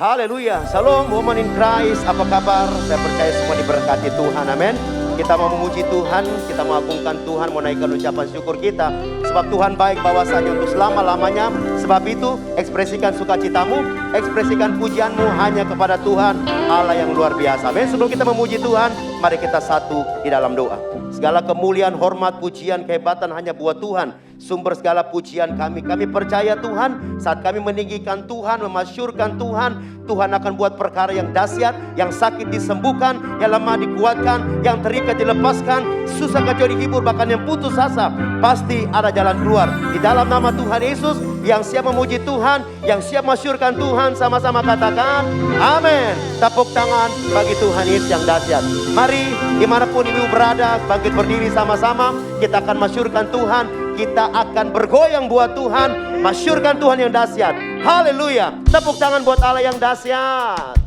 Haleluya. Shalom woman in Christ. Apa kabar? Saya percaya semua diberkati Tuhan. Amin. Kita mau memuji Tuhan, kita mau agungkan Tuhan, mau naikkan ucapan syukur kita. Sebab Tuhan baik bahwasanya untuk selama-lamanya. Sebab itu ekspresikan sukacitamu, ekspresikan pujianmu hanya kepada Tuhan Allah yang luar biasa. Amin. Sebelum kita memuji Tuhan, mari kita satu di dalam doa. Segala kemuliaan, hormat, pujian, kehebatan hanya buat Tuhan. Sumber segala pujian kami. Kami percaya Tuhan, saat kami meninggikan Tuhan, memasyurkan Tuhan, Tuhan akan buat perkara yang dahsyat, yang sakit disembuhkan, yang lemah dikuatkan, yang terikat dilepaskan, susah kacau dihibur, bahkan yang putus asa pasti ada jalan keluar. Di dalam nama Tuhan Yesus, yang siap memuji Tuhan, yang siap masyurkan Tuhan, sama-sama katakan amin. Tepuk tangan bagi Tuhan Yesus yang dahsyat. Mari dimanapun ibu berada, bangkit berdiri sama-sama. Kita akan masyurkan Tuhan, kita akan bergoyang buat Tuhan, masyurkan Tuhan yang dahsyat. Haleluya. Tepuk tangan buat Allah yang dahsyat.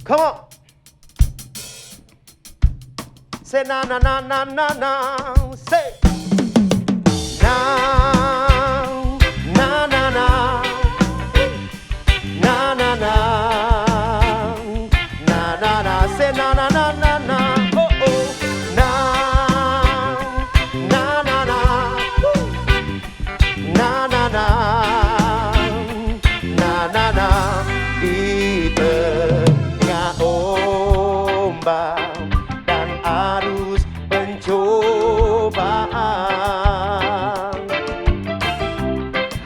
Come on. Say na na na na na na. Say na na na na na na na na na na. Say na na na na na. Oh oh. Na na na na na na na na na na. Di tengah ombak dan arus pencobaan,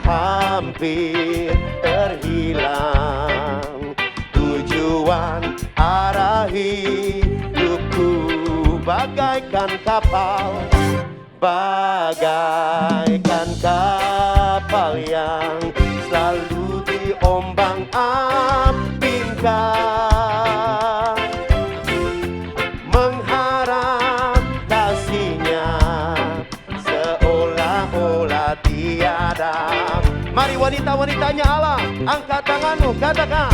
hampir terhilang tujuan arah hidupku, bagaikan kapal, bagaikan kapal yang selalu diombang-ambingkan, mengharap kasihnya seolah-olah tiada. Mari wanita-wanitanya Allah, angkat tanganmu, katakan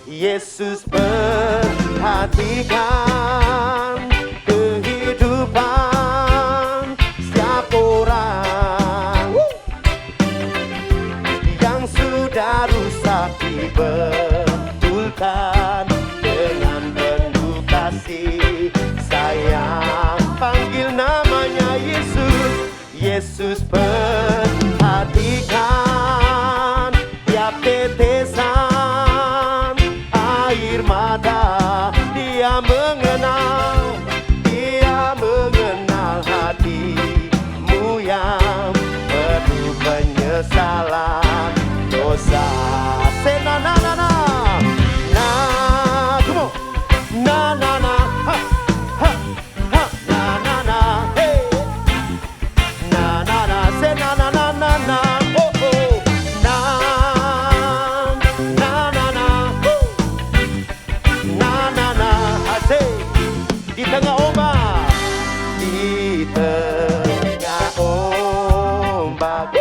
Yesus perhatikan kehidupan setiap orang yang sudah rusak, dibetulkan dengan penuh kasih sayang. Panggil namanya Yesus. Yesus perhatikan tiap tetesan air mata. Dia mengenal hatimu yang penuh penyesalan dosa. Say na na na na na, come on, na na na, ha ha ha, na na na, hey, na na na, say na na na na na, oh oh, na na na na, na na na, I say, di tengah ombak, di tengah ombak.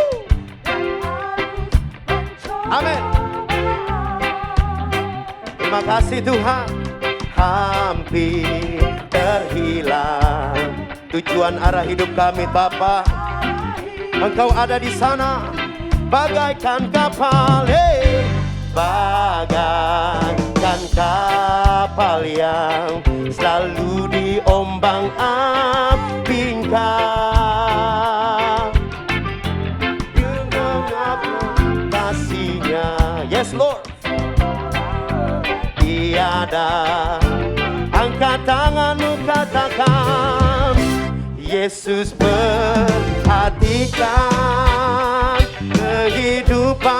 Amin. Terima kasih Tuhan. Hampir terhilang tujuan arah hidup kami Bapa. Engkau ada di sana bagaikan kapal, hey, bagaikan kapal yang selalu diombang-ambingkan. Yes Lord, tiada. Angkat tanganmu, katakan Yesus perhatikan kehidupan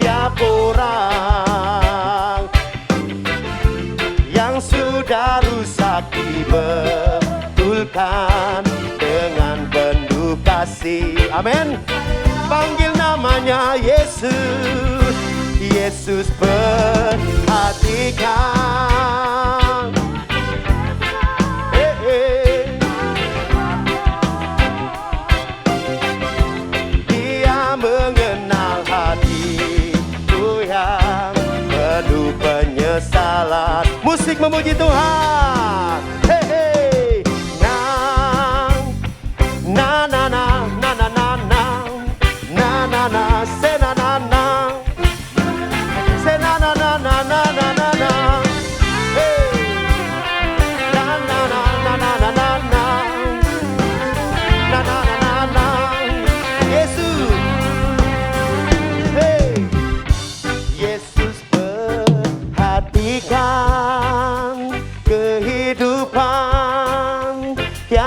tiap orang yang sudah rusak, dibetulkan dengan penuh kasih. Amin. Panggil namanya Yesus. Yesus perhatikan, hey, hey. Dia mengenal hatiku yang penuh penyesalan. Musik memuji Tuhan, hey, hey. Na na na na na na na na na na, say na na na.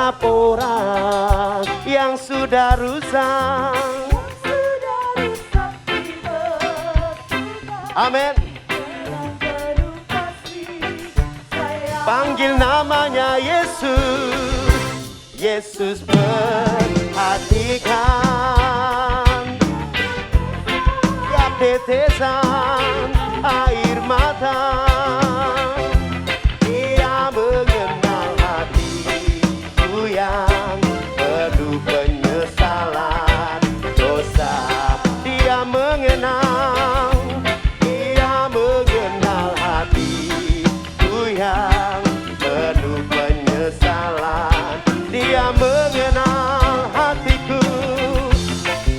setiap orang yang sudah rusak. Amin. Panggil namanya Yesus. Yesus perhatikan tiap tetesan air mata. Dia mengenal hatiku yang penuh penyesalan dosa. Dia mengenal hatiku yang penuh penyesalan. Dia mengenal hatiku.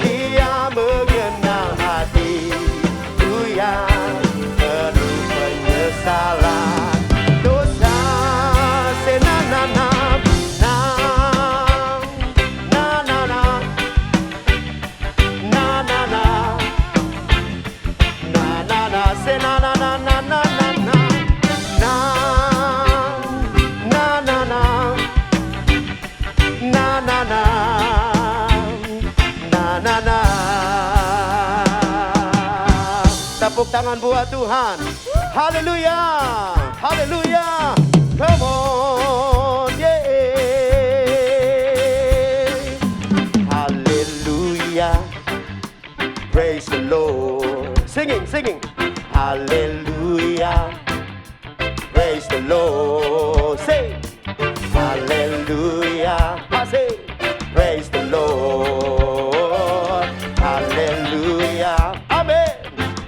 Dia mengenal hatiku yang penuh penyesalan dosa. Na na na na na na na na na na na na na say na na na na na na na na na na na na na na. Tepuk tangan buat Tuhan. Haleluya, haleluya. Come on, yeah. Haleluya. Praise the Lord. Singing, singing. Haleluya. Praise the Lord. Say, haleluya. Say, praise the Lord. Haleluya. Amen.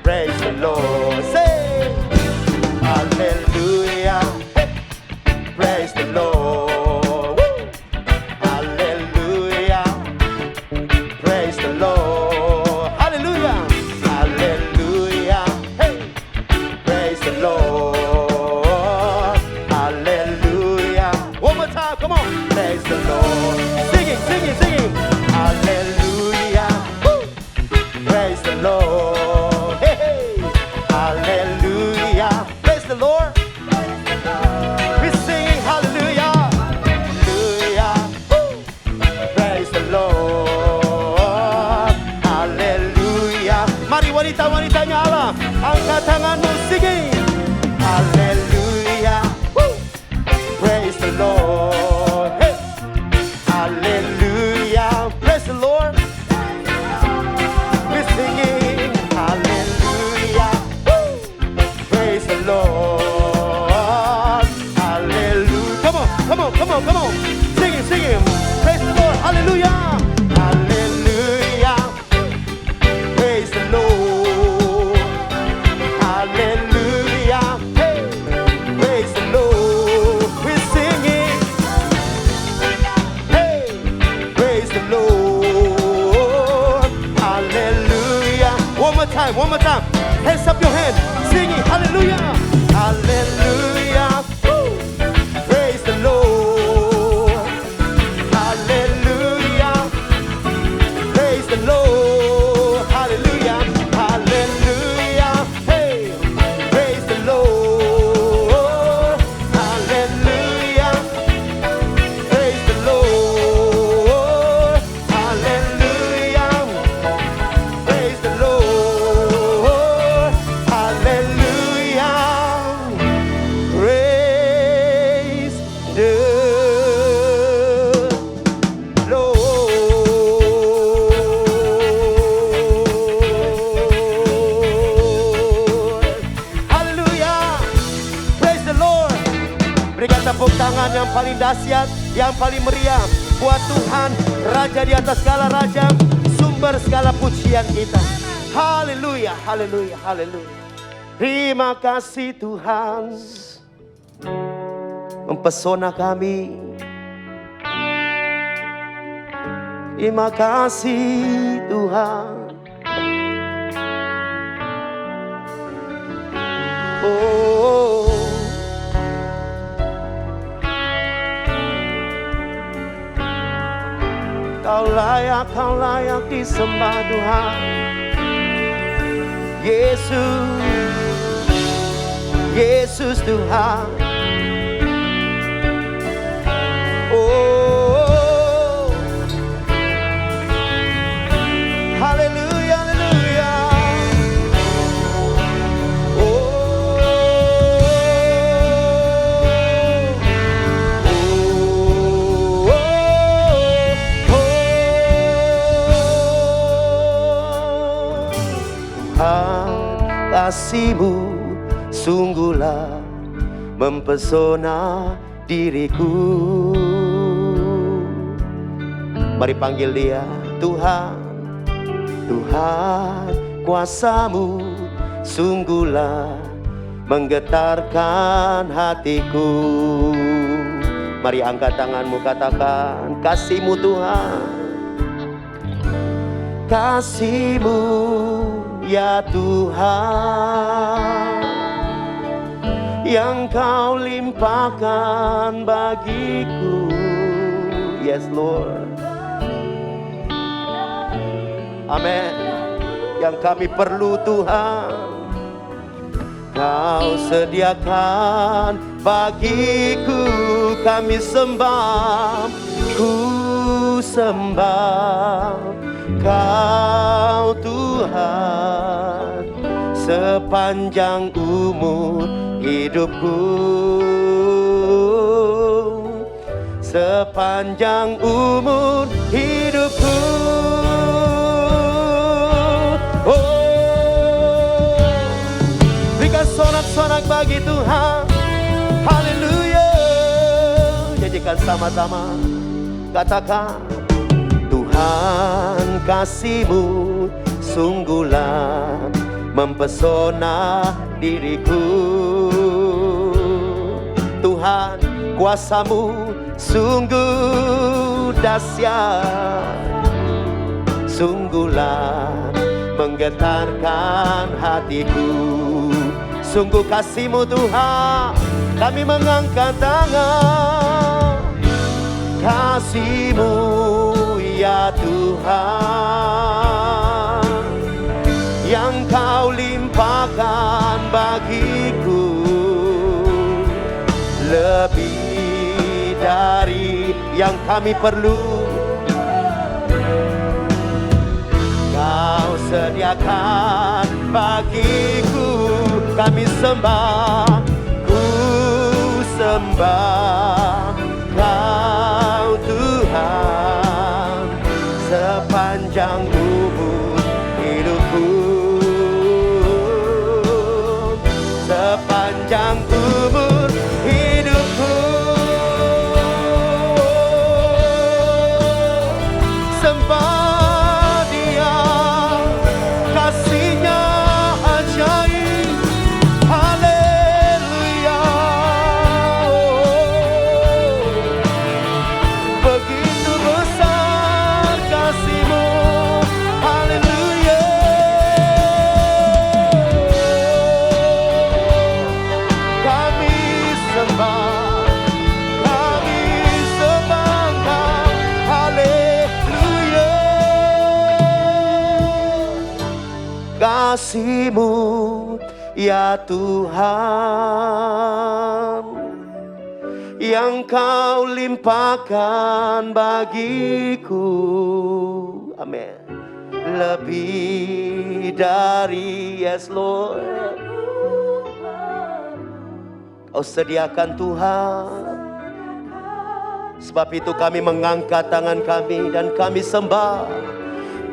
Praise the Lord. Say, haleluya. Hey. Praise the Lord. Woo. Haleluya. Praise the Lord. Hallelujah. Hallelujah. Hey. Praise the Lord. Hallelujah. One more time. Come on. Praise the Lord. Singing, singing, singing. Hallelujah. Woo. Praise the Lord. Hey, hey. Hallelujah. Praise the Lord. We're singing hallelujah. Hallelujah. Woo. Praise the Lord. Hallelujah. Mari wanita-wanitanya Allah, angkat tanganmu, singing. Hallelujah. Woo. Praise the Lord. Hey. Hallelujah. Praise the Lord. We're singing hallelujah. Woo. Praise the Lord. Hallelujah. Come on, come on, come on, come on. Singing, singing. Praise the Lord. Hallelujah. Hallelujah. Praise the Lord. Hallelujah. Hey. Praise the Lord. We're singing. Hey. Praise the Lord. Hallelujah. One more time, one more time. Hands up your hand. Singing hallelujah. Hallelujah. Woo. Praise the Lord. Hallelujah. Praise the Lord. Hallelujah. Hallelujah. Hey. Praise the Lord. Hallelujah. Praise the Lord. Hallelujah. Praise the Lord. Hallelujah. Praise the Lord. Hallelujah. Praise the Lord. Berikan tepuk tangan yang paling dahsyat, yang paling meriah buat Tuhan, Raja di atas segala raja, sumber segala pujian kita. Haleluya, haleluya, haleluya. Terima kasih Tuhan, mempesona kami. Terima kasih Tuhan. Oh, Kau layak disembah Tuhan. Yesus, Yesus Tuhan. Oh, kasih-Mu sungguhlah mempesona diriku. Mari panggil Dia, Tuhan, Tuhan, kuasa-Mu sungguhlah menggetarkan hatiku. Mari angkat tanganmu, katakan, kasih-Mu Tuhan, kasih-Mu ya Tuhan, yang Kau limpahkan bagiku. Yes Lord, amin. Yang kami perlu Tuhan, Kau sediakan bagiku. Kami sembah, ku sembah Kau Tuhan sepanjang umur hidupku, sepanjang umur hidupku. Oh, berikan sorak-sorak bagi Tuhan. Haleluya. Nyanyikan sama-sama, katakan, Tuhan kasih-Mu sungguhlah mempesona diriku. Tuhan kuasa-Mu sungguh dahsyat, sungguhlah menggetarkan hatiku. Sungguh kasih-Mu Tuhan, kami mengangkat tangan. Kasih-Mu ya Tuhan, yang Kau limpahkan bagiku, lebih dari yang kami perlu. Kau sediakan bagiku. Kami sembah, ku sembah Kau Tuhan sepanjang umur hidupku, sepanjang umur hidupku. Sembah Dia, kasih-Nya ajaib. Haleluya. Begitu besar kasih-Mu. Haleluya. Kami sembah, kami sembah Kau. Haleluya. Kasih-Mu ya Tuhan, yang Kau limpahkan bagiku. Amin. Lebih dari, yes Lord, Kau sediakan Tuhan. Sebab itu kami mengangkat tangan kami dan kami sembah.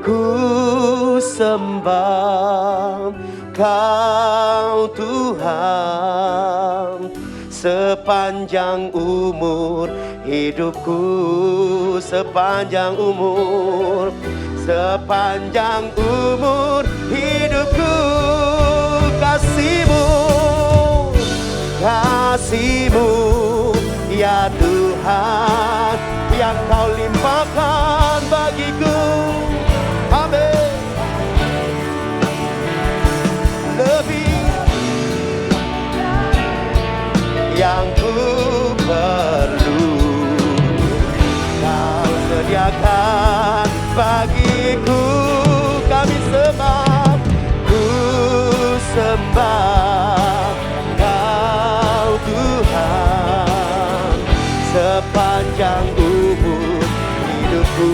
Ku sembah Kau Tuhan sepanjang umur hidupku, sepanjang umur, sepanjang umur hidupku. Kasih-Mu, kasih-Mu ya Tuhan, yang Kau limpahkan bagiku. Amin. Lebih yang ku perlu, Kau sediakan bagiku. Kami sembah, ku sembah Kau Tuhan sepanjang umur hidupku,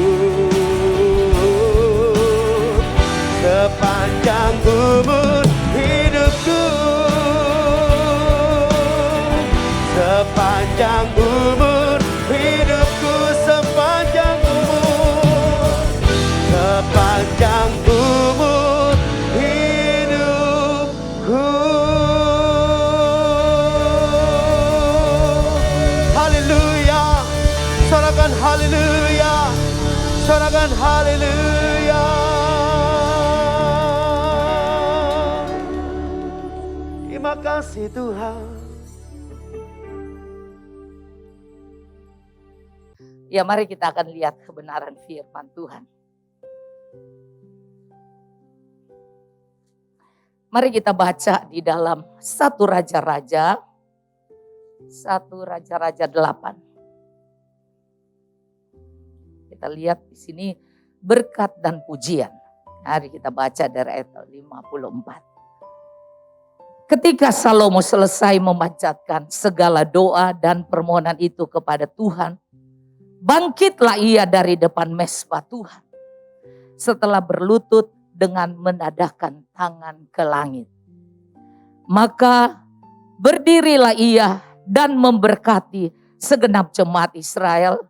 sepanjang umur hidupku, sepanjang umur hidupku, sepanjang umur, sepanjang umur hidupku. haleluya. Sorakan haleluya. Terima kasih Tuhan. Ya, mari kita akan lihat kebenaran firman Tuhan. Mari kita baca di dalam 1 Raja-Raja 8. Kita lihat di sini berkat dan pujian. Mari kita baca dari ayat 54. Ketika Salomo selesai memanjatkan segala doa dan permohonan itu kepada Tuhan, bangkitlah ia dari depan mezbah Tuhan. Setelah berlutut dengan menadahkan tangan ke langit. Maka berdirilah ia dan memberkati segenap jemaat Israel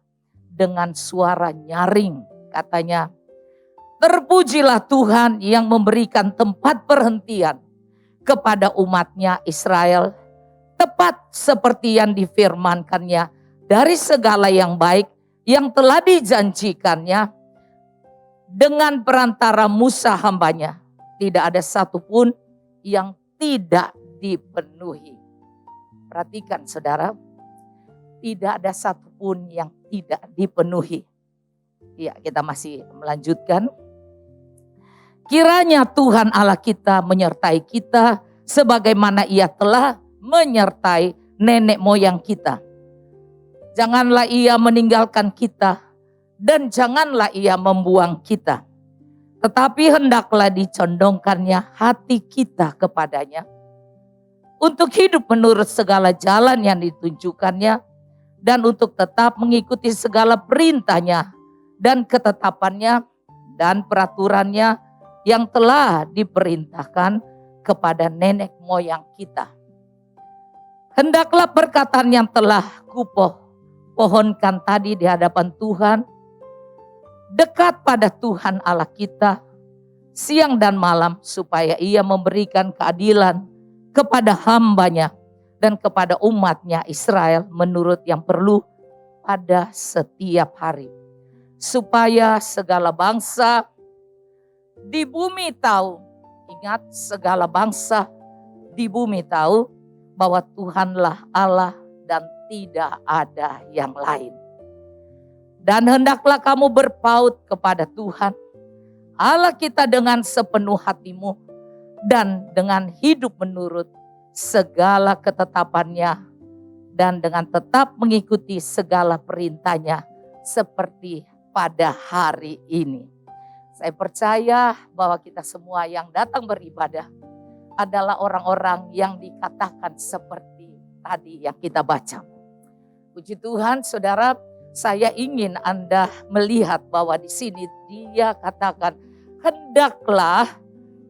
dengan suara nyaring. Katanya, terpujilah Tuhan yang memberikan tempat perhentian kepada umatnya Israel, tepat seperti yang difirmankannya dari segala yang baik yang telah dijanjikannya dengan perantara Musa hambanya. Tidak ada satupun yang tidak dipenuhi. Perhatikan saudara, tidak ada satupun yang tidak dipenuhi. Ya, kita masih melanjutkan. Kiranya Tuhan Allah kita menyertai kita sebagaimana ia telah menyertai nenek moyang kita. Janganlah ia meninggalkan kita dan janganlah ia membuang kita. Tetapi hendaklah dicondongkannya hati kita kepadanya untuk hidup menurut segala jalan yang ditunjukkannya dan untuk tetap mengikuti segala perintahnya dan ketetapannya dan peraturannya yang telah diperintahkan kepada nenek moyang kita. Hendaklah perkataan yang telah kupohonkan tadi di hadapan Tuhan, dekat pada Tuhan Allah kita, siang dan malam, supaya ia memberikan keadilan kepada hambanya dan kepada umatnya Israel menurut yang perlu pada setiap hari. Supaya segala bangsa di bumi tahu, ingat, segala bangsa di bumi tahu bahwa Tuhanlah Allah dan tidak ada yang lain. Dan hendaklah kamu berpaut kepada Tuhan Allah kita dengan sepenuh hatimu dan dengan hidup menurut segala ketetapannya dan dengan tetap mengikuti segala perintahnya seperti pada hari ini. Saya percaya bahwa kita semua yang datang beribadah adalah orang-orang yang dikatakan seperti tadi yang kita baca. Puji Tuhan, saudara, saya ingin Anda melihat bahwa di sini dia katakan, hendaklah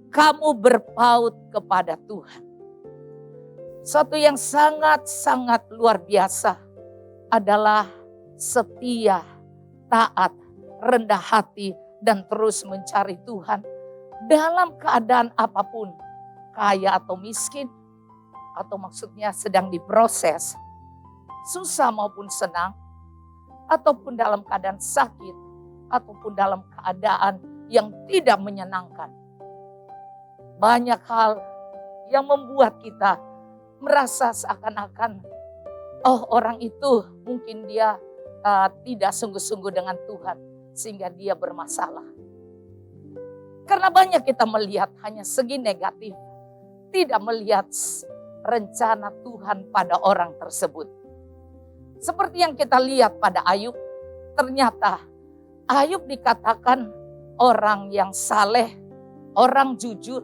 kamu berpaut kepada Tuhan. Suatu yang sangat-sangat luar biasa adalah setia, taat, rendah hati, dan terus mencari Tuhan dalam keadaan apapun, kaya atau miskin, atau maksudnya sedang diproses, susah maupun senang, ataupun dalam keadaan sakit, ataupun dalam keadaan yang tidak menyenangkan. Banyak hal yang membuat kita merasa seakan-akan, oh orang itu mungkin dia tidak sungguh-sungguh dengan Tuhan, sehingga dia bermasalah. Karena banyak kita melihat hanya segi negatif, tidak melihat rencana Tuhan pada orang tersebut. Seperti yang kita lihat pada Ayub, ternyata Ayub dikatakan orang yang saleh, orang jujur,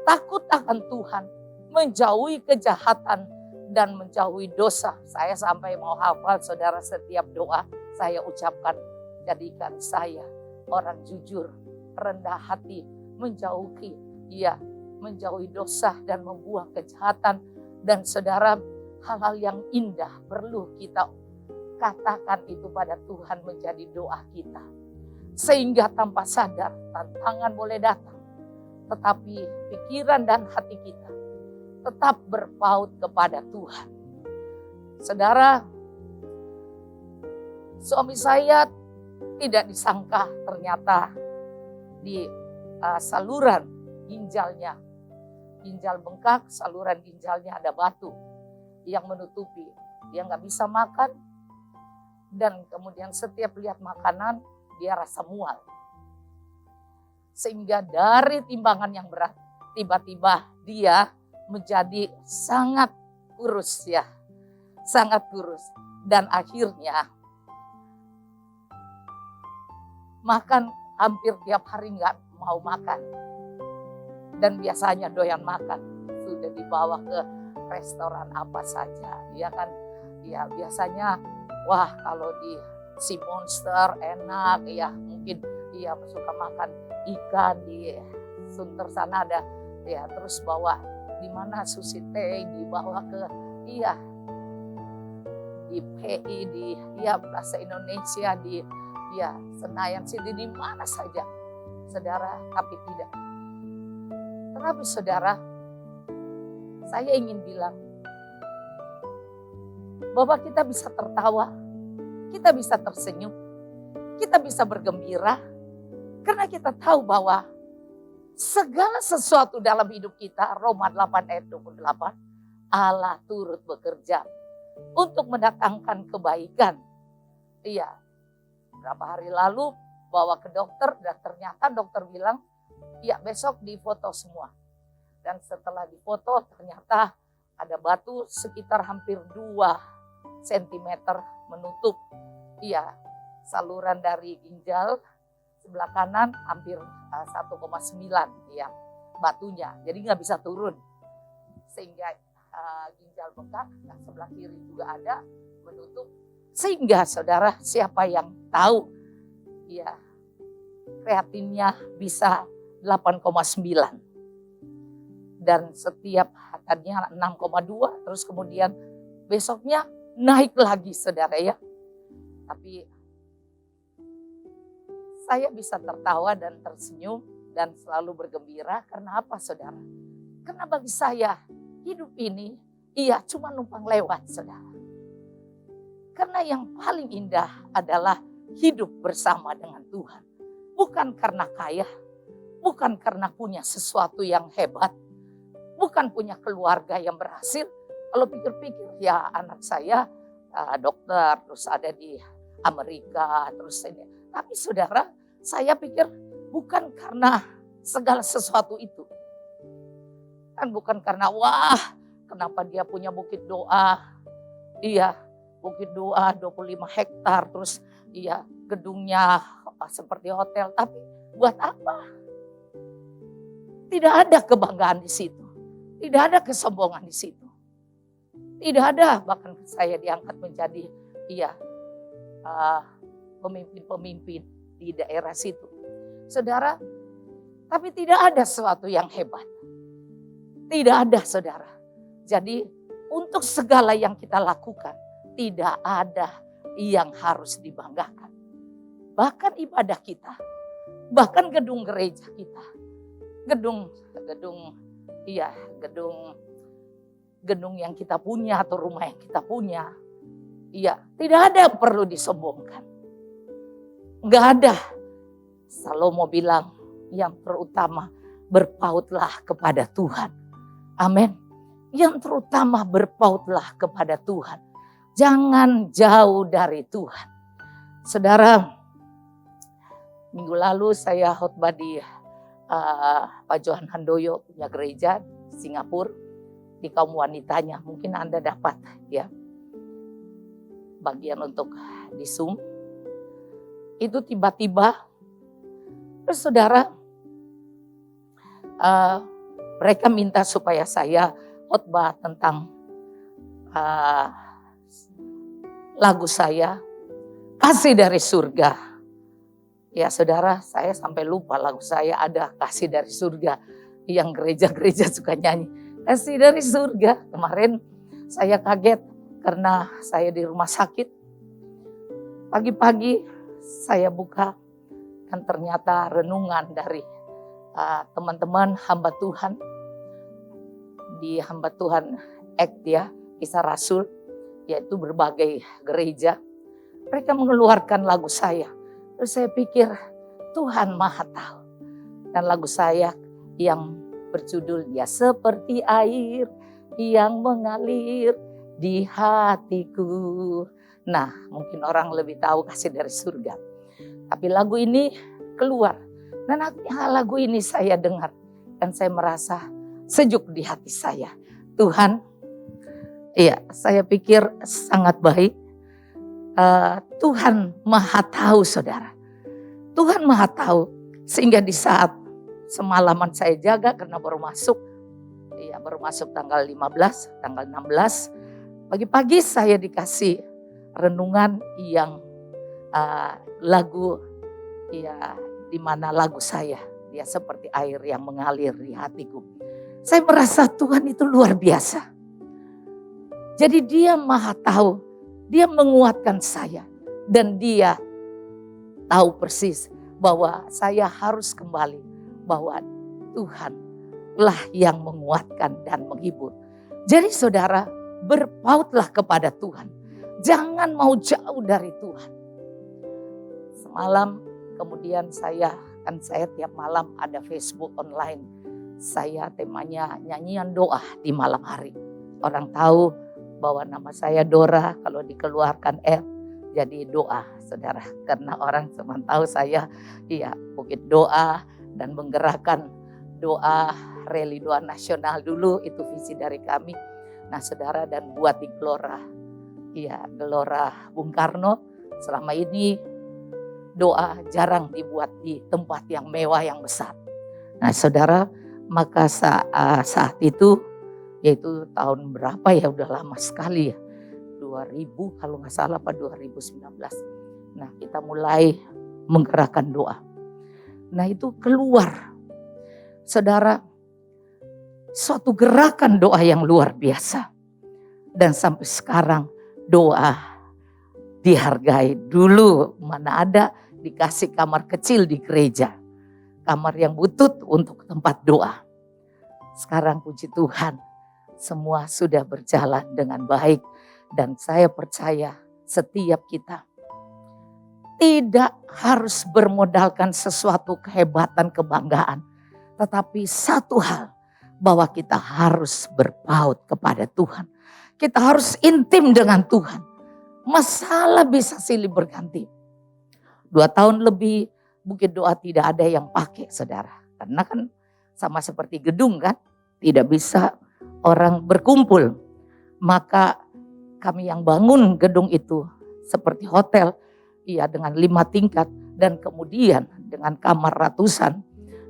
takut akan Tuhan, menjauhi kejahatan dan menjauhi dosa. Saya sampai mau hafal, saudara, setiap doa saya ucapkan, jadikan saya orang jujur, rendah hati, menjauhi dosa dan membuang kejahatan. Dan saudara, hal-hal yang indah perlu kita katakan itu pada Tuhan menjadi doa kita. Sehingga tanpa sadar tantangan boleh datang, tetapi pikiran dan hati kita tetap berpaut kepada Tuhan. Saudara, Suami saya tidak disangka ternyata di saluran ginjalnya, ginjal bengkak, saluran ginjalnya ada batu yang menutupi. Dia nggak bisa makan dan kemudian setiap lihat makanan dia rasa mual. Sehingga dari timbangan yang berat, tiba-tiba dia menjadi sangat kurus ya. Sangat kurus. Dan akhirnya makan hampir tiap hari nggak mau makan. Dan biasanya doyan makan. Sudah dibawa ke restoran apa saja. Dia kan ya biasanya wah kalau di si Monster enak ya, mungkin dia suka makan ikan di Sunter sana ada ya, terus bawa di mana Sushi Tei dibawa ke iya di PI di ya Plaza Indonesia di ya Senayan City di mana saja saudara, tapi tidak. Tetapi saudara, saya ingin bilang bahwa kita bisa tertawa, kita bisa tersenyum, kita bisa bergembira karena kita tahu bahwa segala sesuatu dalam hidup kita, Roma 8 ayat 28, Allah turut bekerja untuk mendatangkan kebaikan. Iya, berapa hari lalu bawa ke dokter dan ternyata dokter bilang, ya besok difoto semua. Dan setelah difoto ternyata ada batu sekitar hampir 2 cm menutup iya saluran dari ginjal sebelah kanan hampir 1,9 ya batunya, jadi nggak bisa turun sehingga ginjal bengkak sebelah kiri juga ada menutup, sehingga saudara siapa yang tahu ya kreatinnya bisa 8,9 dan setiap tadinya 6,2 terus kemudian besoknya naik lagi saudara ya. Tapi saya bisa tertawa dan tersenyum dan selalu bergembira karena apa saudara? Karena bagi saya hidup ini iya cuma numpang lewat saudara. Karena yang paling indah adalah hidup bersama dengan Tuhan. Bukan karena kaya, bukan karena punya sesuatu yang hebat, bukan punya keluarga yang berhasil. Kalau pikir-pikir ya anak saya dokter, terus ada di Amerika, terus ini. Tapi saudara, saya pikir bukan karena segala sesuatu itu. Kan bukan karena wah kenapa dia punya bukit doa. Iya, bukit doa 25 hektar, terus iya gedungnya seperti hotel. Tapi buat apa? Tidak ada kebanggaan di situ. Tidak ada kesombongan di situ. Tidak ada, bahkan saya diangkat menjadi pemimpin-pemimpin di daerah situ. Saudara, tapi tidak ada sesuatu yang hebat. Tidak ada saudara. Jadi untuk segala yang kita lakukan, tidak ada yang harus dibanggakan. Bahkan ibadah kita, bahkan gedung gereja kita, gedung yang kita punya atau rumah yang kita punya, iya tidak ada yang perlu disombongkan. Enggak ada. Salomo bilang yang terutama berpautlah kepada Tuhan. Amin. Yang terutama berpautlah kepada Tuhan. Jangan jauh dari Tuhan. Saudara, minggu lalu saya khotbah di Pak Johan Handoyo punya gereja di Singapura. Di kaum wanitanya, mungkin Anda dapat ya bagian untuk di Zoom. Itu tiba-tiba, terus saudara, mereka minta supaya saya khotbah tentang lagu saya, Kasih dari Surga. Ya saudara, saya sampai lupa lagu saya ada Kasih dari Surga. Yang gereja-gereja suka nyanyi. Kasih dari surga. Kemarin saya kaget karena saya di rumah sakit. Pagi-pagi saya buka dan ternyata renungan dari teman-teman hamba Tuhan. Di hamba Tuhan Act ya, Kisah Rasul, yaitu berbagai gereja. Mereka mengeluarkan lagu saya. Terus saya pikir Tuhan Maha Tahu. Dan lagu saya yang berjudul Dia Seperti Air yang mengalir di hatiku. Nah, mungkin orang lebih tahu Kasih dari Surga. Tapi lagu ini keluar. Dan lagu ini saya dengar. Dan saya merasa sejuk di hati saya. Tuhan, iya, saya pikir sangat baik. Tuhan Maha Tahu, saudara. Tuhan Maha Tahu. Sehingga di saat semalaman saya jaga karena baru masuk. Iya, baru masuk tanggal 15, tanggal 16. Pagi-pagi saya dikasih renungan yang lagu, ya, di mana lagu saya. Dia seperti air yang mengalir di hatiku. Saya merasa Tuhan itu luar biasa. Jadi Dia Maha Tahu. Dia menguatkan saya. Dan Dia tahu persis bahwa saya harus kembali. Bahwa Tuhan lah yang menguatkan dan menghibur. Jadi saudara, berpautlah kepada Tuhan. Jangan mau jauh dari Tuhan. Semalam kemudian saya tiap malam ada Facebook online. Saya temanya nyanyian doa di malam hari. Orang tahu bahwa nama saya Dora, kalau dikeluarkan jadi doa, saudara. Karena orang cuma tahu saya Bukit Doa dan menggerakkan doa, rally doa nasional dulu, itu visi dari kami. Nah saudara, dan buat di Gelora Bung Karno. Selama ini doa jarang dibuat di tempat yang mewah yang besar. Nah saudara, maka saat itu, yaitu tahun berapa ya, udah lama sekali ya, 2000 kalau nggak salah, 2019. Nah kita mulai menggerakkan doa. Nah itu keluar, saudara, suatu gerakan doa yang luar biasa. Dan sampai sekarang doa dihargai. Dulu mana ada dikasih kamar kecil di gereja. Kamar yang butut untuk tempat doa. Sekarang puji Tuhan, semua sudah berjalan dengan baik. Dan saya percaya setiap kita tidak harus bermodalkan sesuatu kehebatan, kebanggaan. Tetapi satu hal, bahwa kita harus berpaut kepada Tuhan. Kita harus intim dengan Tuhan. Masalah bisa silih berganti. 2 tahun lebih Bukit Doa tidak ada yang pakai, saudara. Karena kan sama seperti gedung kan, tidak bisa orang berkumpul. Maka kami yang bangun gedung itu seperti hotel, dengan 5 tingkat dan kemudian dengan kamar ratusan.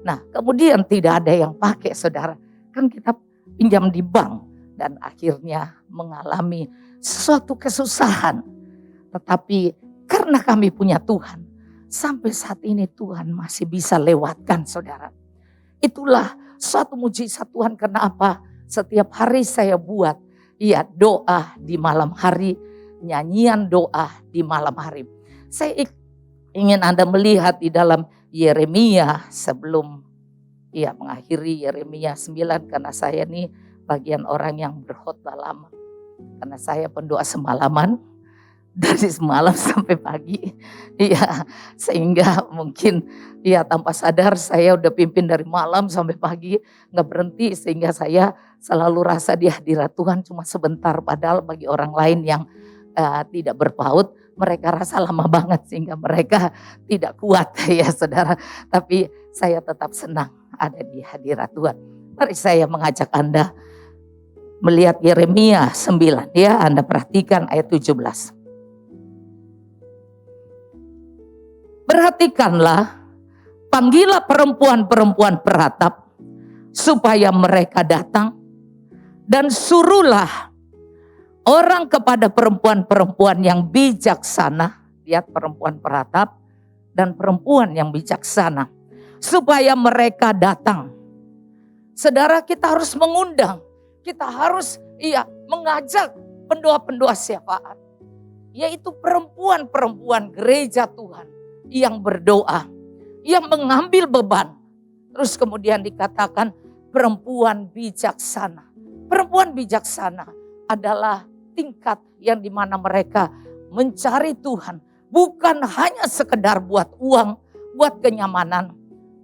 Nah kemudian tidak ada yang pakai, saudara. Kan kita pinjam di bank dan akhirnya mengalami suatu kesusahan. Tetapi karena kami punya Tuhan, sampai saat ini Tuhan masih bisa lewatkan, saudara. Itulah suatu mujizat Tuhan. Kenapa? Setiap hari saya buat doa di malam hari, nyanyian doa di malam hari. Saya ingin Anda melihat di dalam Yeremia sebelum mengakhiri Yeremia 9, karena saya nih bagian orang yang berkhotbah lama. Karena saya pendoa semalaman, dari semalam sampai pagi. Sehingga mungkin tanpa sadar saya udah pimpin dari malam sampai pagi, nggak berhenti. Sehingga saya selalu rasa di hadirat Tuhan cuma sebentar. Padahal bagi orang lain yang tidak berpaut, mereka rasa lama banget sehingga mereka tidak kuat ya saudara. Tapi saya tetap senang ada di hadirat Tuhan. Mari saya mengajak Anda melihat Yeremia 9 ya. Anda perhatikan ayat 17. Perhatikanlah, panggillah perempuan-perempuan peratap supaya mereka datang, dan suruhlah orang kepada perempuan-perempuan yang bijaksana. Lihat, perempuan peratap dan perempuan yang bijaksana, supaya mereka datang. Saudara, kita harus mengundang, kita harus mengajak pendoa-pendoa syafaat, yaitu perempuan-perempuan gereja Tuhan yang berdoa, yang mengambil beban. Terus kemudian dikatakan perempuan bijaksana. Perempuan bijaksana adalah tingkat yang dimana mereka mencari Tuhan bukan hanya sekedar buat uang, buat kenyamanan,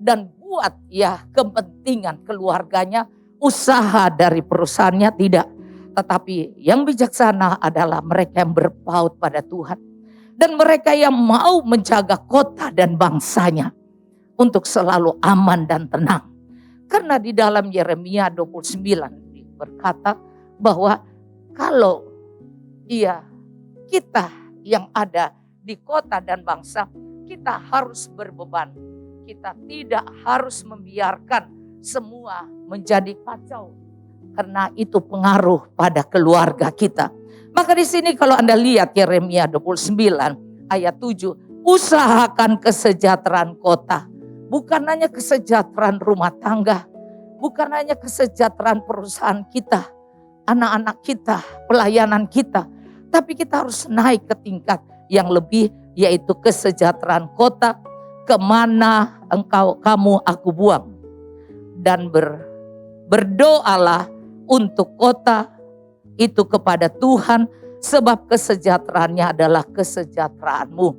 dan buat kepentingan keluarganya, usaha dari perusahaannya, tidak. Tetapi yang bijaksana adalah mereka yang berpaut pada Tuhan. Dan mereka yang mau menjaga kota dan bangsanya untuk selalu aman dan tenang. Karena di dalam Yeremia 29 berkata bahwa kalau kita yang ada di kota dan bangsa, kita harus berbeban. Kita tidak harus membiarkan semua menjadi kacau. Karena itu pengaruh pada keluarga kita. Maka di sini kalau Anda lihat Yeremia 29 ayat 7. Usahakan kesejahteraan kota. Bukan hanya kesejahteraan rumah tangga. Bukan hanya kesejahteraan perusahaan kita. Anak-anak kita, pelayanan kita. Tapi kita harus naik ke tingkat yang lebih, yaitu kesejahteraan kota. Kemana kamu aku buang. Dan berdoalah untuk kota itu kepada Tuhan, sebab kesejahteraannya adalah kesejahteraanmu.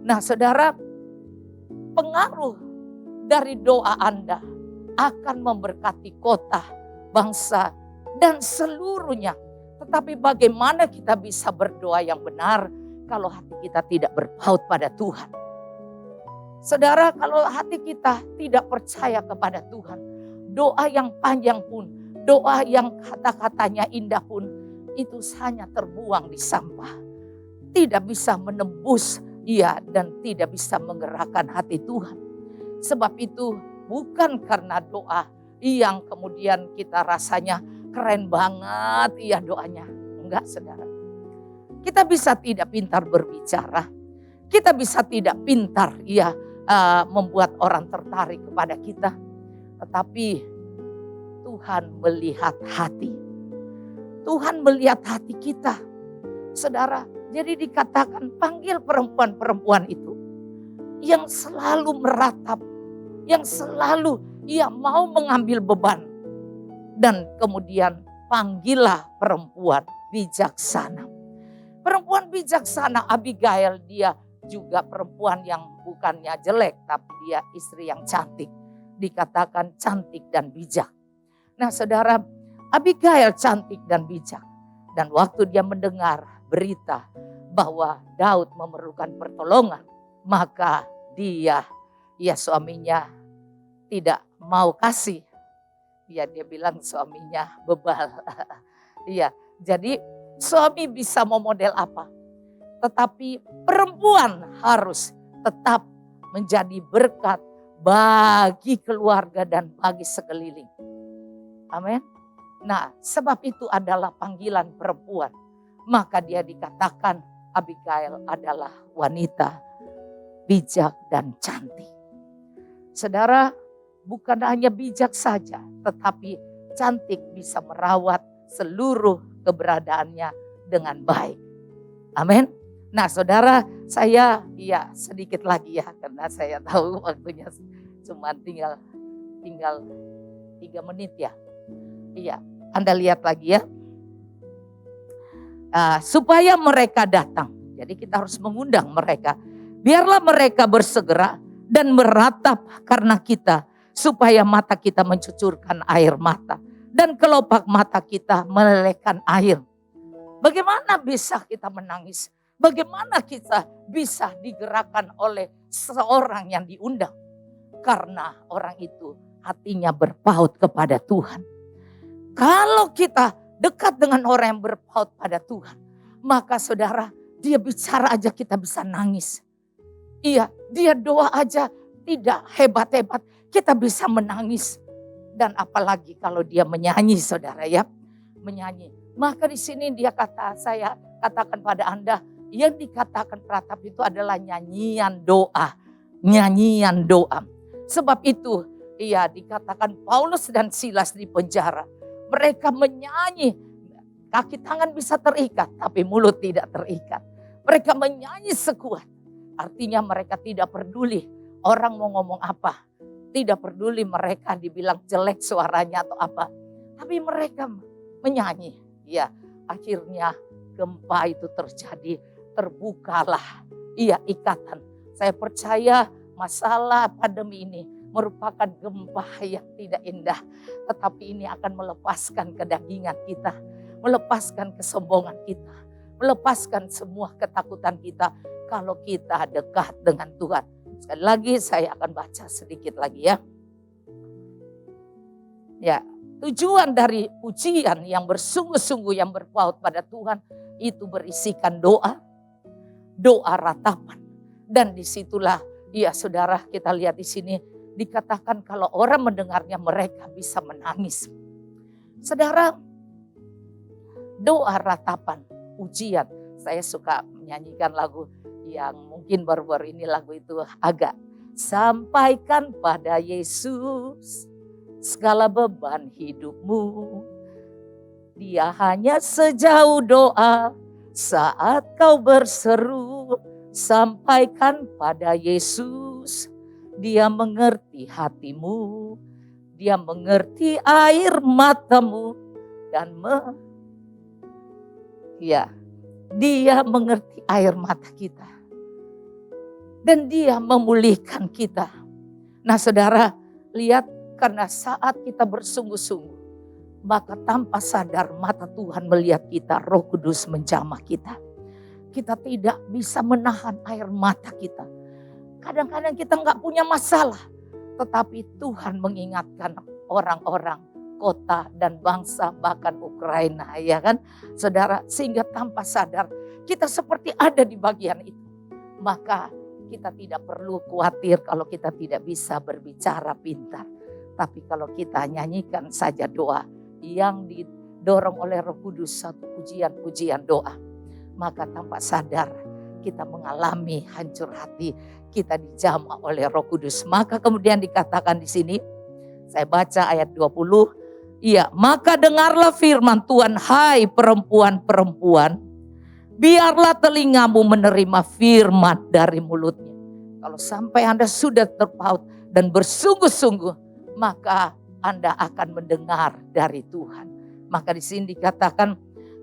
Nah saudara, pengaruh dari doa Anda akan memberkati kota, bangsa, dan seluruhnya. Tetapi bagaimana kita bisa berdoa yang benar kalau hati kita tidak berpaut pada Tuhan? Saudara, kalau hati kita tidak percaya kepada Tuhan, doa yang panjang pun, doa yang kata-katanya indah pun, itu hanya terbuang di sampah. Tidak bisa menembus dan tidak bisa menggerakkan hati Tuhan. Sebab itu bukan karena doa yang kemudian kita rasanya keren banget doanya. Enggak saudara. Kita bisa tidak pintar berbicara. Kita bisa tidak pintar membuat orang tertarik kepada kita. Tetapi Tuhan melihat hati. Tuhan melihat hati kita. Saudara, jadi dikatakan panggil perempuan-perempuan itu. Yang selalu meratap. Yang selalu mau mengambil beban. Dan kemudian panggillah perempuan bijaksana. Perempuan bijaksana Abigail, dia juga perempuan yang bukannya jelek. Tapi dia istri yang cantik. Dikatakan cantik dan bijak. Nah saudara, Abigail cantik dan bijak. Dan waktu dia mendengar berita bahwa Daud memerlukan pertolongan, maka dia, suaminya tidak mau kasih. Dia bilang suaminya bebal. Jadi suami bisa mau model apa? Tetapi perempuan harus tetap menjadi berkat bagi keluarga dan bagi sekeliling. Amin. Nah, sebab itu adalah panggilan perempuan. Maka dia dikatakan Abigail adalah wanita bijak dan cantik. Saudara, bukan hanya bijak saja, tetapi cantik bisa merawat seluruh keberadaannya dengan baik. Amin. Nah, saudara, saya sedikit lagi karena saya tahu waktunya cuma tinggal 3 menit ya. Anda lihat lagi ya. Supaya mereka datang. Jadi kita harus mengundang mereka. Biarlah mereka bersegera dan meratap karena kita. Supaya mata kita mencucurkan air mata. Dan kelopak mata kita melelehkan air. Bagaimana bisa kita menangis? Bagaimana kita bisa digerakkan oleh seorang yang diundang? Karena orang itu hatinya berpaut kepada Tuhan. Kalau kita dekat dengan orang yang berpaut pada Tuhan, maka saudara, dia bicara aja kita bisa nangis. Dia doa aja tidak hebat-hebat, kita bisa menangis. Dan apalagi kalau dia menyanyi saudara menyanyi. Maka di sini saya katakan pada Anda, yang dikatakan peratap itu adalah nyanyian doa. Nyanyian doa. Sebab itu dikatakan Paulus dan Silas di penjara. Mereka menyanyi, kaki tangan bisa terikat, tapi mulut tidak terikat. Mereka menyanyi sekuat, artinya mereka tidak peduli orang mau ngomong apa. Tidak peduli mereka dibilang jelek suaranya atau apa. Tapi mereka menyanyi. Akhirnya gempa itu terjadi terbukalah ikatan. Saya percaya masalah pandemi ini merupakan gempa yang tidak indah. Tetapi ini akan melepaskan kedagingan kita, melepaskan kesombongan kita, melepaskan semua ketakutan kita kalau kita dekat dengan Tuhan. Sekali lagi saya akan baca sedikit lagi ya. Ya, tujuan dari ujian yang bersungguh-sungguh yang berpaut pada Tuhan itu berisikan doa ratapan. Dan disitulah, ya saudara, kita lihat di sini dikatakan kalau orang mendengarnya mereka bisa menangis. Saudara, doa ratapan, ujian. Saya suka menyanyikan lagu yang mungkin baru-baru ini lagu itu agak. Sampaikan pada Yesus segala beban hidupmu. Dia hanya sejauh doa saat kau berseru. Sampaikan pada Yesus, Dia mengerti hatimu, Dia mengerti air matamu dan Dia mengerti air mata kita dan Dia memulihkan kita. Nah, saudara, lihat, karena saat kita bersungguh-sungguh, maka tanpa sadar mata Tuhan melihat kita, Roh Kudus menjamah kita. Kita tidak bisa menahan air mata kita. Kadang-kadang kita nggak punya masalah, tetapi Tuhan mengingatkan orang-orang, kota dan bangsa, bahkan Ukraina, ya kan, saudara, sehingga tanpa sadar kita seperti ada di bagian itu. Maka kita tidak perlu khawatir kalau kita tidak bisa berbicara pintar, tapi kalau kita nyanyikan saja doa yang didorong oleh Roh Kudus, satu pujian-pujian doa, maka tanpa sadar kita mengalami hancur hati, kita dijamah oleh Roh Kudus. Maka kemudian dikatakan di sini, saya baca ayat 20, maka dengarlah firman Tuhan, hai perempuan-perempuan, biarlah telingamu menerima firman dari mulutnya. Kalau sampai Anda sudah terpaut dan bersungguh-sungguh, maka Anda akan mendengar dari Tuhan. Maka di sini dikatakan,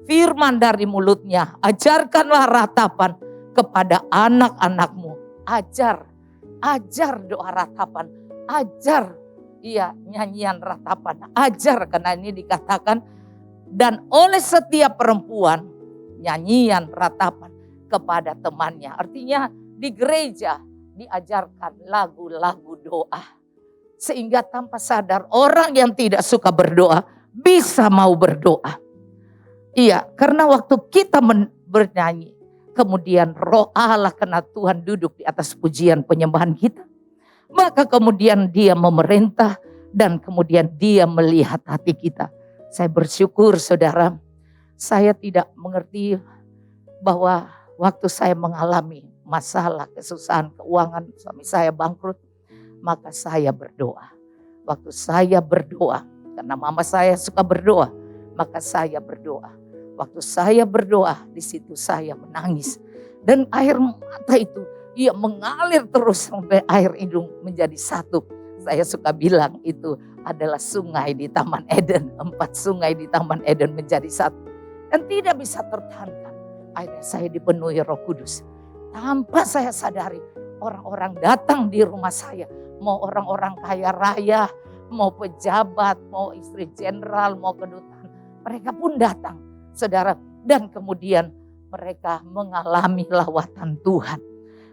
firman dari mulutnya, ajarkanlah ratapan kepada anak-anakmu. Ajar doa ratapan, ajar nyanyian ratapan, ajar, karena ini dikatakan, dan oleh setiap perempuan nyanyian ratapan kepada temannya. Artinya di gereja diajarkan lagu-lagu doa, sehingga tanpa sadar orang yang tidak suka berdoa bisa mau berdoa. Karena waktu kita bernyanyi, kemudian Roh Allah, karena Tuhan duduk di atas pujian penyembahan kita, maka kemudian Dia memerintah dan kemudian Dia melihat hati kita. Saya bersyukur, saudara, saya tidak mengerti bahwa waktu saya mengalami masalah, kesusahan keuangan, suami saya bangkrut, maka saya berdoa. Waktu saya berdoa, karena mama saya suka berdoa, maka saya berdoa. Waktu saya berdoa, di situ saya menangis. Dan air mata itu, mengalir terus sampai air hidung menjadi satu. Saya suka bilang itu adalah sungai di Taman Eden. 4 sungai di Taman Eden menjadi satu. Dan tidak bisa tertahankan. Akhirnya saya dipenuhi Roh Kudus. Tanpa saya sadari, orang-orang datang di rumah saya. Mau orang-orang kaya raya, mau pejabat, mau istri jenderal, mau kedutaan. Mereka pun datang, saudara. Dan kemudian mereka mengalami lawatan Tuhan.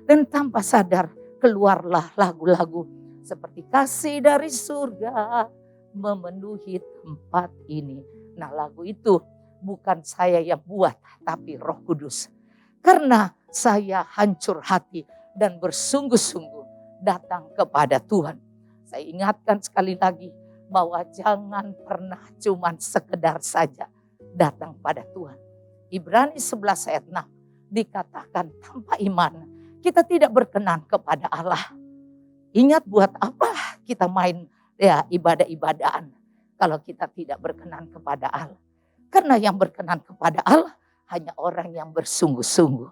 Dan tanpa sadar keluarlah lagu-lagu seperti kasih dari surga memenuhi tempat ini. Nah, lagu itu bukan saya yang buat, tapi Roh Kudus. Karena saya hancur hati dan bersungguh-sungguh datang kepada Tuhan. Saya ingatkan sekali lagi bahwa jangan pernah cuman sekedar saja datang pada Tuhan. Ibrani 11 ayat 6 dikatakan tanpa iman kita tidak berkenan kepada Allah. Ingat, buat apa kita main ibadah-ibadahan kalau kita tidak berkenan kepada Allah. Karena yang berkenan kepada Allah hanya orang yang bersungguh-sungguh.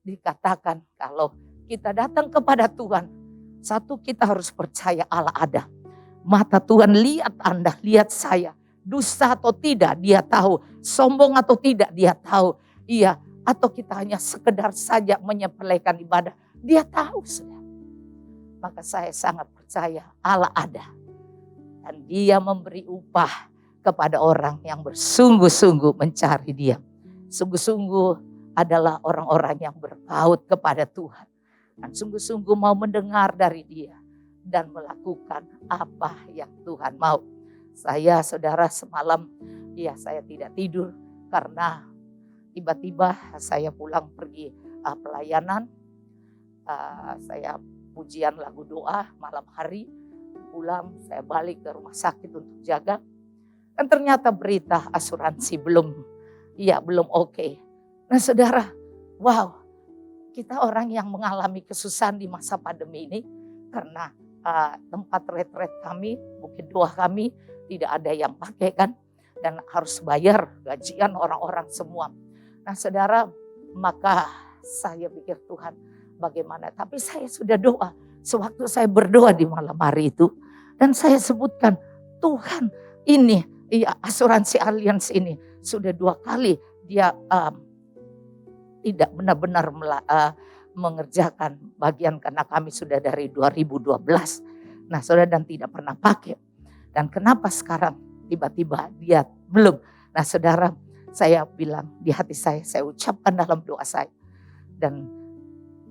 Dikatakan kalau kita datang kepada Tuhan, satu, kita harus percaya Allah ada. Mata Tuhan lihat Anda, lihat saya. Dusta atau tidak Dia tahu. Sombong atau tidak Dia tahu. atau kita hanya sekedar saja menyepelekan ibadah. Dia tahu, saudara. Maka saya sangat percaya Allah ada. Dan dia memberi upah kepada orang yang bersungguh-sungguh mencari dia. Sungguh-sungguh adalah orang-orang yang berpaut kepada Tuhan. Dan sungguh-sungguh mau mendengar dari dia. Dan melakukan apa yang Tuhan mau. Saya, saudara, semalam saya tidak tidur. Karena tiba-tiba saya pulang pergi pelayanan. Saya pujian lagu doa malam hari. Pulang saya balik ke rumah sakit untuk jaga. Dan ternyata berita asuransi belum oke. Nah saudara, wow, kita orang yang mengalami kesusahan di masa pandemi ini. Karena tempat retret kami, bukit doa kami tidak ada yang pakai kan. Dan harus bayar gajian orang-orang semua. Nah saudara, maka saya pikir Tuhan bagaimana. Tapi saya sudah doa. Sewaktu saya berdoa di malam hari itu. Dan saya sebutkan, Tuhan ini, asuransi Allianz ini sudah 2 kali dia tidak benar-benar mengerjakan bagian karena kami sudah dari 2012. Nah saudara, dan tidak pernah pakai. Dan kenapa sekarang tiba-tiba dia belum? Nah saudara, saya bilang di hati saya ucapkan dalam doa saya. Dan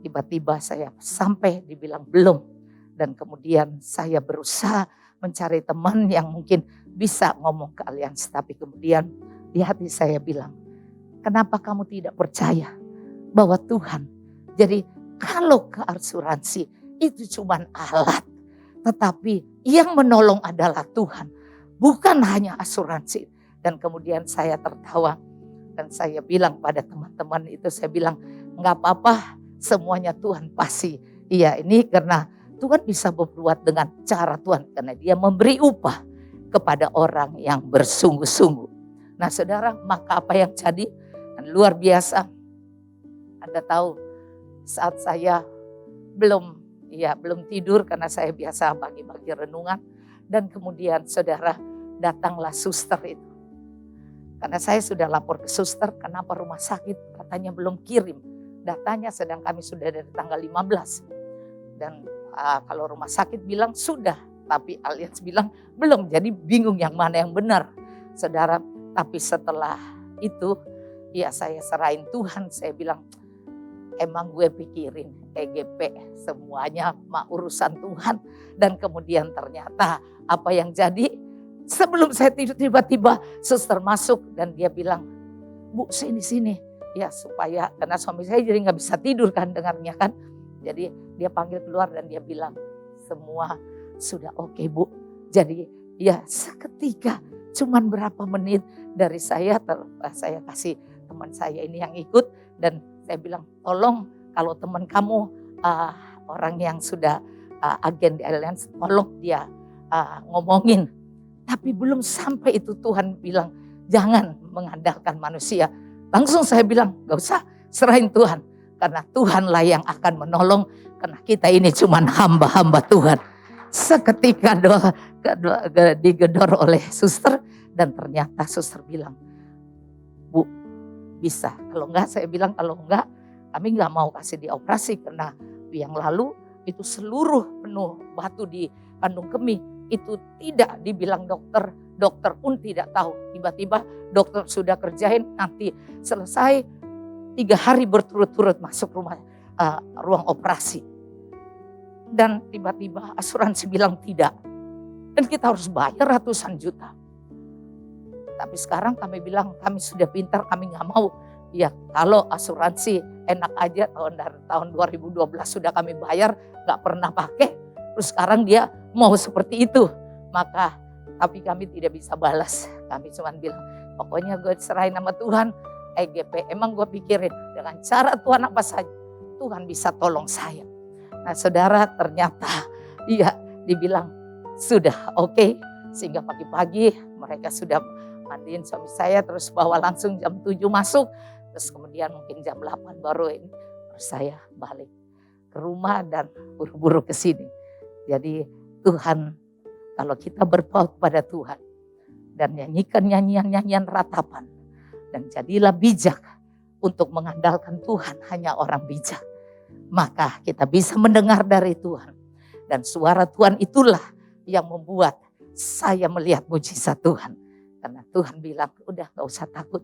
tiba-tiba saya sampai dibilang belum. Dan kemudian saya berusaha mencari teman yang mungkin bisa ngomong ke Allianz. Tapi kemudian di hati saya bilang, kenapa kamu tidak percaya bahwa Tuhan. Jadi kalau ke asuransi itu cuma alat. Tetapi yang menolong adalah Tuhan. Bukan hanya asuransi. Dan kemudian saya tertawa. Dan saya bilang pada teman-teman itu, saya bilang gak apa-apa, semuanya Tuhan pasti. Iya, ini karena Tuhan bisa berbuat dengan cara Tuhan. Karena dia memberi upah kepada orang yang bersungguh-sungguh. Nah saudara, maka apa yang jadi? Dan luar biasa. Anda tahu saat saya belum tidur karena saya biasa bagi-bagi renungan. Dan kemudian saudara, datanglah suster itu. Karena saya sudah lapor ke suster, kenapa rumah sakit katanya belum kirim datanya, sedang kami sudah dari tanggal 15. Dan kalau rumah sakit bilang sudah, tapi Allianz bilang belum. Jadi bingung yang mana yang benar, saudara. Tapi setelah itu, saya serahin Tuhan. Saya bilang, emang gue pikirin EGP semuanya urusan Tuhan. Dan kemudian ternyata apa yang jadi, sebelum saya tidur tiba-tiba suster masuk dan dia bilang, Bu sini. Ya supaya, karena suami saya jadi gak bisa tidur kan dengarnya kan. Jadi dia panggil keluar dan dia bilang, semua sudah oke Bu. Jadi ya seketika cuman berapa menit dari saya kasih teman saya ini yang ikut. Dan saya bilang, tolong kalau teman kamu orang yang sudah agen di Allianz, tolong dia ngomongin. Tapi belum sampai itu Tuhan bilang, jangan mengandalkan manusia. Langsung saya bilang, gak usah, serahin Tuhan. Karena Tuhanlah yang akan menolong. Karena kita ini cuma hamba-hamba Tuhan. Seketika digedor oleh suster. Dan ternyata suster bilang, Bu bisa. Kalau enggak, saya bilang kalau enggak kami enggak mau kasih dioperasi. Karena yang lalu itu seluruh penuh batu di kandung kemih. Itu tidak dibilang dokter. Dokter pun tidak tahu. Tiba-tiba dokter sudah kerjain, nanti selesai 3 hari berturut-turut masuk ruang operasi. Dan tiba-tiba asuransi bilang tidak. Dan kita harus bayar ratusan juta. Tapi sekarang kami bilang kami sudah pintar, kami gak mau. Ya kalau asuransi enak aja tahun 2012 sudah kami bayar, gak pernah pakai. Terus sekarang dia mau seperti itu. Maka tapi kami tidak bisa balas. Kami cuma bilang pokoknya gue serahin nama Tuhan. EGP emang gue pikirin dengan cara Tuhan apa saja Tuhan bisa tolong saya. Nah saudara, ternyata dibilang sudah oke. Sehingga pagi-pagi mereka sudah mandiin suami saya, terus bawa langsung jam 7 masuk. Terus kemudian mungkin jam 8 baru saya balik ke rumah dan buru-buru ke sini. Jadi Tuhan, kalau kita berpaut pada Tuhan dan nyanyikan nyanyian-nyanyian ratapan, dan jadilah bijak untuk mengandalkan Tuhan hanya orang bijak. Maka kita bisa mendengar dari Tuhan. Dan suara Tuhan itulah yang membuat saya melihat mujizat Tuhan. Karena Tuhan bilang, udah gak usah takut.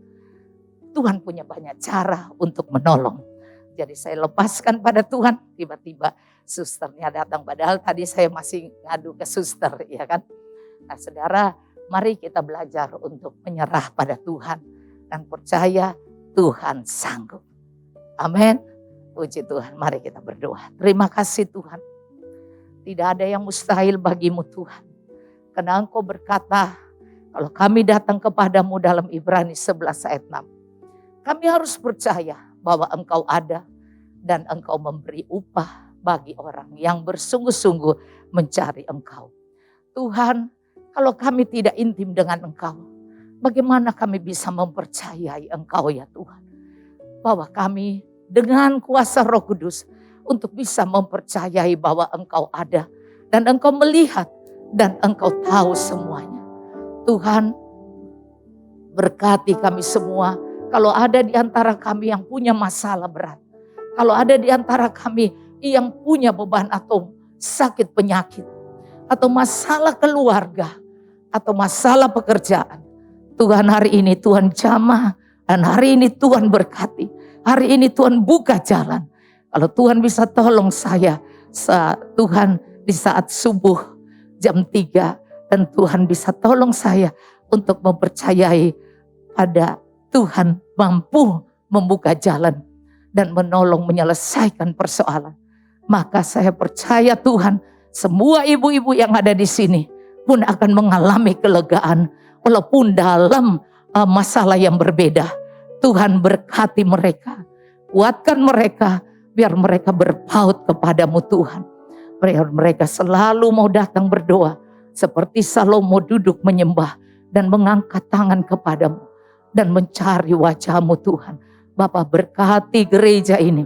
Tuhan punya banyak cara untuk menolong. Jadi saya lepaskan pada Tuhan. Tiba-tiba susternya datang. Padahal tadi saya masih ngadu ke suster, ya kan. Nah saudara, mari kita belajar untuk menyerah pada Tuhan. Dan percaya Tuhan sanggup. Amin. Puji Tuhan, mari kita berdoa. Terima kasih Tuhan. Tidak ada yang mustahil bagimu Tuhan. Karena Engkau berkata, kalau kami datang kepadamu dalam Ibrani 11 ayat 6. Kami harus percaya bahwa Engkau ada dan Engkau memberi upah bagi orang yang bersungguh-sungguh mencari Engkau. Tuhan, kalau kami tidak intim dengan Engkau, bagaimana kami bisa mempercayai Engkau ya Tuhan? Bahwa kami dengan kuasa Roh Kudus untuk bisa mempercayai bahwa Engkau ada dan Engkau melihat dan Engkau tahu semuanya. Tuhan, berkati kami semua. Kalau ada di antara kami yang punya masalah berat, kalau ada di antara kami yang punya beban atau sakit penyakit, atau masalah keluarga, atau masalah pekerjaan, Tuhan hari ini Tuhan jamah, dan hari ini Tuhan berkati. Hari ini Tuhan buka jalan. Kalau Tuhan bisa tolong saya, Tuhan di saat subuh jam 3. Dan Tuhan bisa tolong saya untuk mempercayai pada Tuhan mampu membuka jalan dan menolong menyelesaikan persoalan. Maka saya percaya Tuhan, semua ibu-ibu yang ada di sini pun akan mengalami kelegaan. Walaupun dalam masalah yang berbeda. Tuhan berkati mereka, kuatkan mereka, biar mereka berpaut kepadamu Tuhan. Biar mereka selalu mau datang berdoa, seperti Salomo duduk menyembah dan mengangkat tangan kepadamu dan mencari wajah-Mu Tuhan. Bapa berkati gereja ini,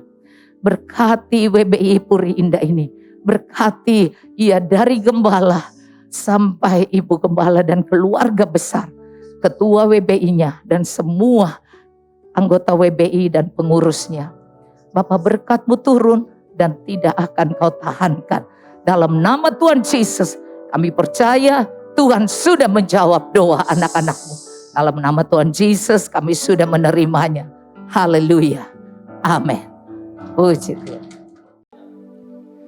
berkati WBI Puri Indah ini, berkati ia dari gembala sampai ibu gembala dan keluarga besar, ketua WBI-nya dan semua anggota WBI dan pengurusnya. Bapa berkat-Mu turun dan tidak akan Kau tahankan. Dalam nama Tuhan Yesus kami percaya Tuhan sudah menjawab doa anak-anak-Mu. Dalam nama Tuhan Yesus kami sudah menerimanya. Haleluya. Amin. Puji Tuhan.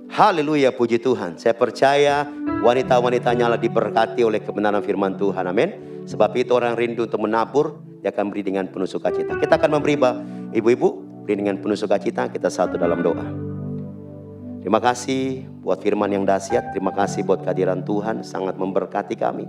Haleluya, puji Tuhan. Saya percaya wanita-wanitanya lah diberkati oleh kebenaran firman Tuhan. Amin. Sebab itu orang rindu untuk menabur, dia akan beri dengan penuh sukacita. Kita akan memberi, ibu-ibu, beri dengan penuh sukacita. Kita satu dalam doa. Terima kasih buat firman yang dahsyat. Terima kasih buat kehadiran Tuhan, sangat memberkati kami.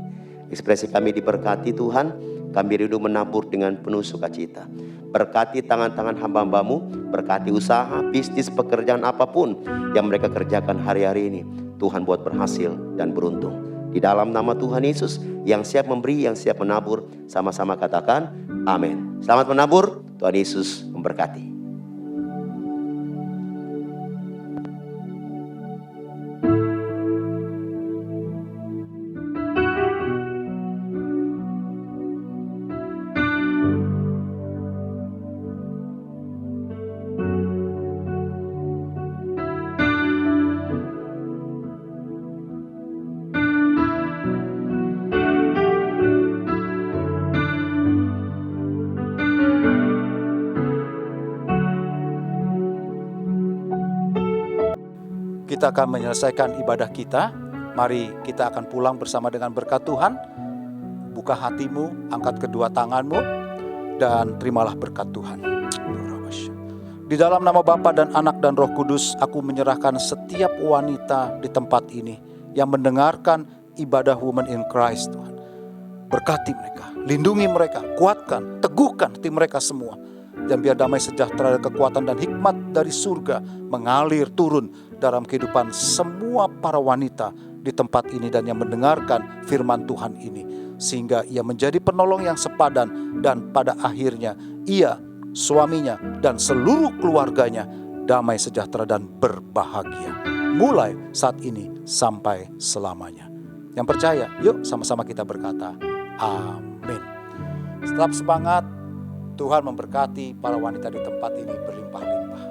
Ekspresi kami diberkati Tuhan. Kami rindu menabur dengan penuh sukacita. Berkati tangan-tangan hamba-Hamba-Mu, berkati usaha, bisnis, pekerjaan apapun yang mereka kerjakan hari-hari ini. Tuhan buat berhasil dan beruntung. Di dalam nama Tuhan Yesus, yang siap memberi, yang siap menabur, sama-sama katakan amin. Selamat menabur, Tuhan Yesus memberkati. Kita akan menyelesaikan ibadah kita. Mari kita akan pulang bersama dengan berkat Tuhan. Buka hatimu, angkat kedua tanganmu, dan terimalah berkat Tuhan. Di dalam nama Bapa dan Anak dan Roh Kudus, aku menyerahkan setiap wanita di tempat ini yang mendengarkan ibadah Women in Christ, Tuhan. Berkati mereka, lindungi mereka, kuatkan, teguhkan hati mereka semua. Dan biar damai sejahtera dan kekuatan dan hikmat dari surga mengalir turun dalam kehidupan semua para wanita di tempat ini dan yang mendengarkan firman Tuhan ini. Sehingga ia menjadi penolong yang sepadan dan pada akhirnya ia, suaminya dan seluruh keluarganya damai sejahtera dan berbahagia. Mulai saat ini sampai selamanya. Yang percaya, yuk sama-sama kita berkata, amin. Tetap semangat. Tuhan memberkati para wanita di tempat ini berlimpah-limpah.